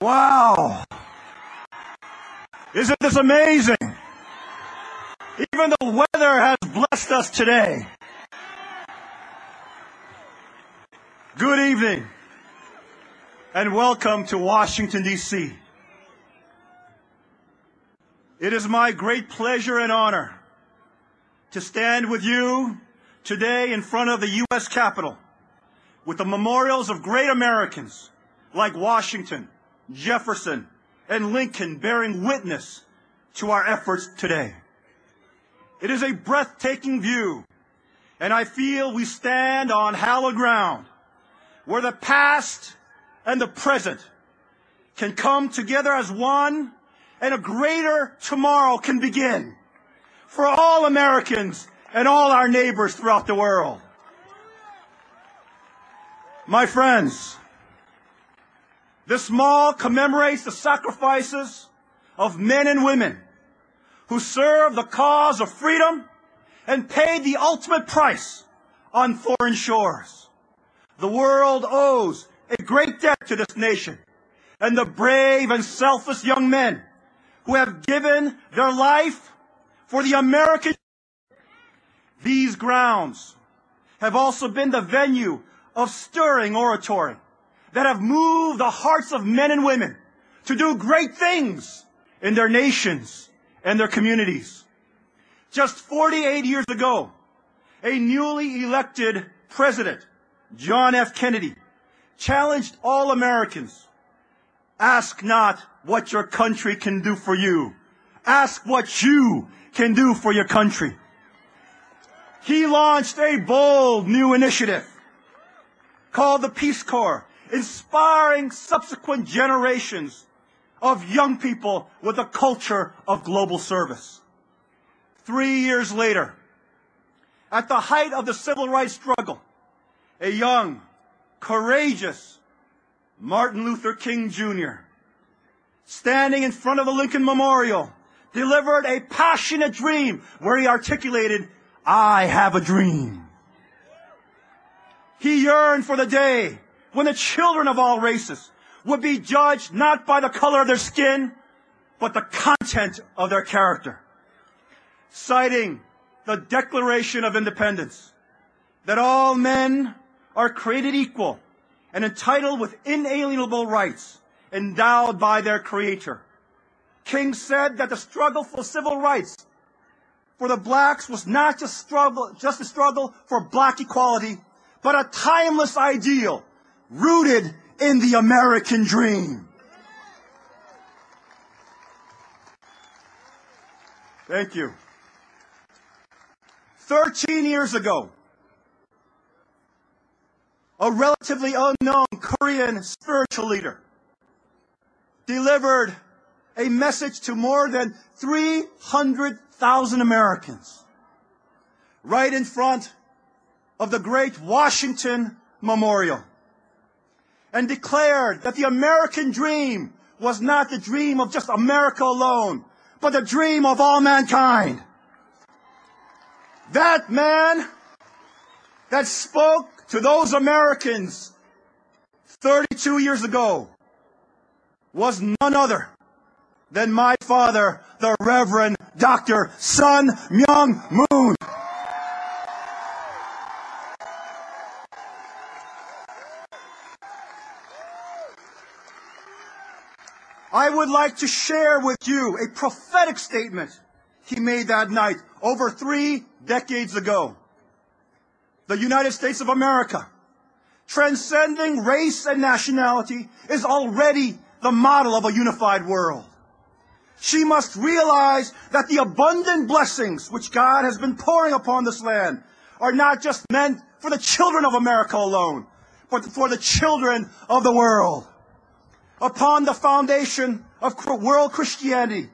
Wow! Isn't this amazing? Even the weather has blessed us today. Good evening, and welcome to Washington, D.C. It is my great pleasure and honor to stand with you today in front of the U.S. Capitol with the memorials of great Americans like Washington, Jefferson, and Lincoln bearing witness to our efforts today. It is a breathtaking view, and I feel we stand on hallowed ground where the past and the present can come together as one, and a greater tomorrow can begin for all Americans and all our neighbors throughout the world. My friends, this mall commemorates the sacrifices of men and women who served the cause of freedom and paid the ultimate price on foreign shores. The world owes a great debt to this nation and the brave and selfless young men who have given their life for the American. These grounds have also been the venue of stirring oratory that have moved the hearts of men and women to do great things in their nations and their communities. Just 48 years ago, a newly elected president, John F. Kennedy, challenged all Americans, ask not what your country can do for you. Ask what you can do for your country. He launched a bold new initiative called the Peace Corps, inspiring subsequent generations of young people with a culture of global service. 3 years later, at the height of the civil rights struggle, a young, courageous Martin Luther King Jr., standing in front of the Lincoln Memorial, delivered a passionate dream where he articulated, "I have a dream." He yearned for the day when the children of all races would be judged not by the color of their skin, but the content of their character. Citing the Declaration of Independence, that all men are created equal and entitled with inalienable rights endowed by their Creator. King said that the struggle for civil rights for the blacks was not just a struggle for black equality, but a timeless ideal rooted in the American dream. Thank you. 13 years ago, a relatively unknown Korean spiritual leader delivered a message to more than 300,000 Americans right in front of the great Washington Memorial, and declared that the American dream was not the dream of just America alone, but the dream of all mankind. That man that spoke to those Americans 32 years ago was none other than my father, the Reverend Dr. Sun Myung Moon. I would like to share with you a prophetic statement he made that night over 3 decades ago. The United States of America, transcending race and nationality, is already the model of a unified world. She must realize that the abundant blessings which God has been pouring upon this land are not just meant for the children of America alone, but for the children of the world. Upon the foundation of world Christianity,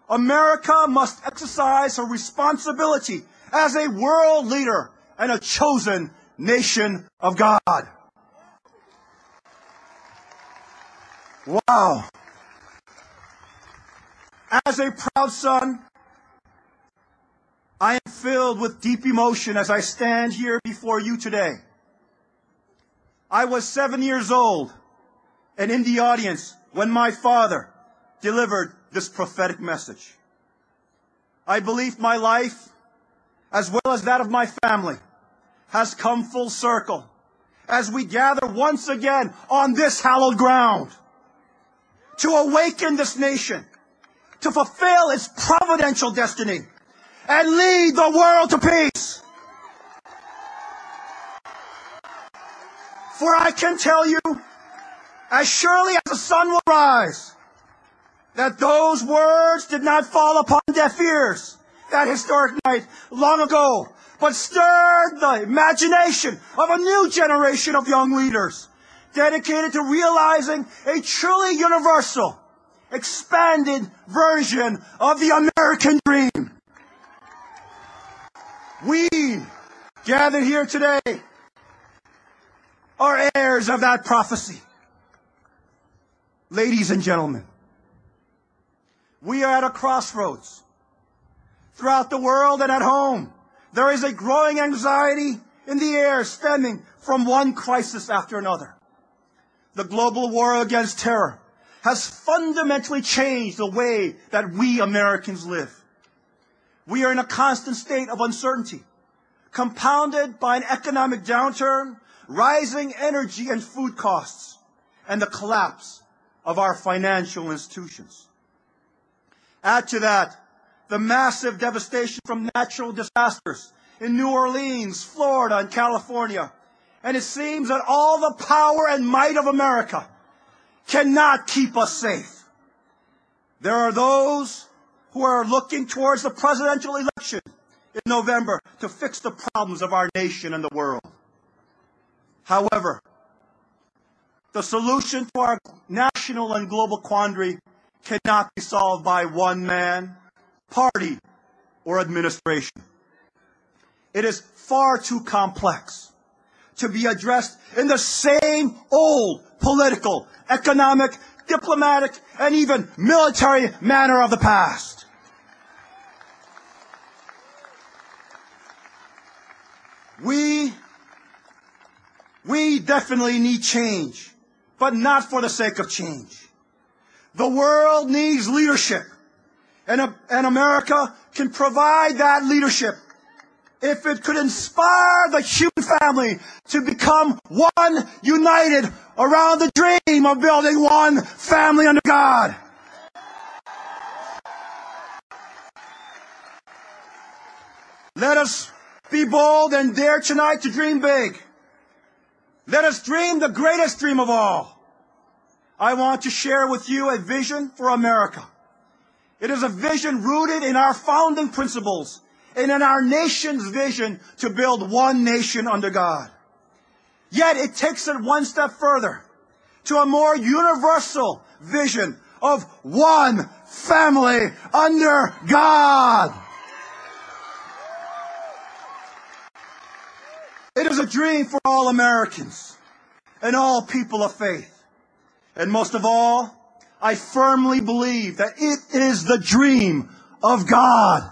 America must exercise her responsibility as a world leader and a chosen nation of God. Wow. As a proud son, I am filled with deep emotion as I stand here before you today. I was 7 years old and in the audience when my father delivered this prophetic message. I believe my life, as well as that of my family, has come full circle as we gather once again on this hallowed ground to awaken this nation, to fulfill its providential destiny, and lead the world to peace. For I can tell you, as surely as the sun will rise, that those words did not fall upon deaf ears that historic night long ago, but stirred the imagination of a new generation of young leaders dedicated to realizing a truly universal, expanded version of the American dream. We, gathered here today, are heirs of that prophecy. Ladies and gentlemen, we are at a crossroads. Throughout the world and at home, there is a growing anxiety in the air stemming from one crisis after another. The global war against terror has fundamentally changed the way that we Americans live. We are in a constant state of uncertainty, compounded by an economic downturn, rising energy and food costs, and the collapse of our financial institutions. Add to that the massive devastation from natural disasters in New Orleans, Florida, and California, and it seems that all the power and might of America cannot keep us safe. There are those who are looking towards the presidential election in November to fix the problems of our nation and the world. However, the solution to our national and global quandary cannot be solved by one man, party, or administration. It is far too complex to be addressed in the same old political, economic, diplomatic, and even military manner of the past. We definitely need change, but not for the sake of change. The world needs leadership, and America can provide that leadership if it could inspire the human family to become one, united around the dream of building one family under God. Let us be bold and dare tonight to dream big. Let us dream the greatest dream of all. I want to share with you a vision for America. It is a vision rooted in our founding principles and in our nation's vision to build one nation under God. Yet it takes it one step further to a more universal vision of one family under God. It is a dream for all Americans and all people of faith. And most of all, I firmly believe that it is the dream of God.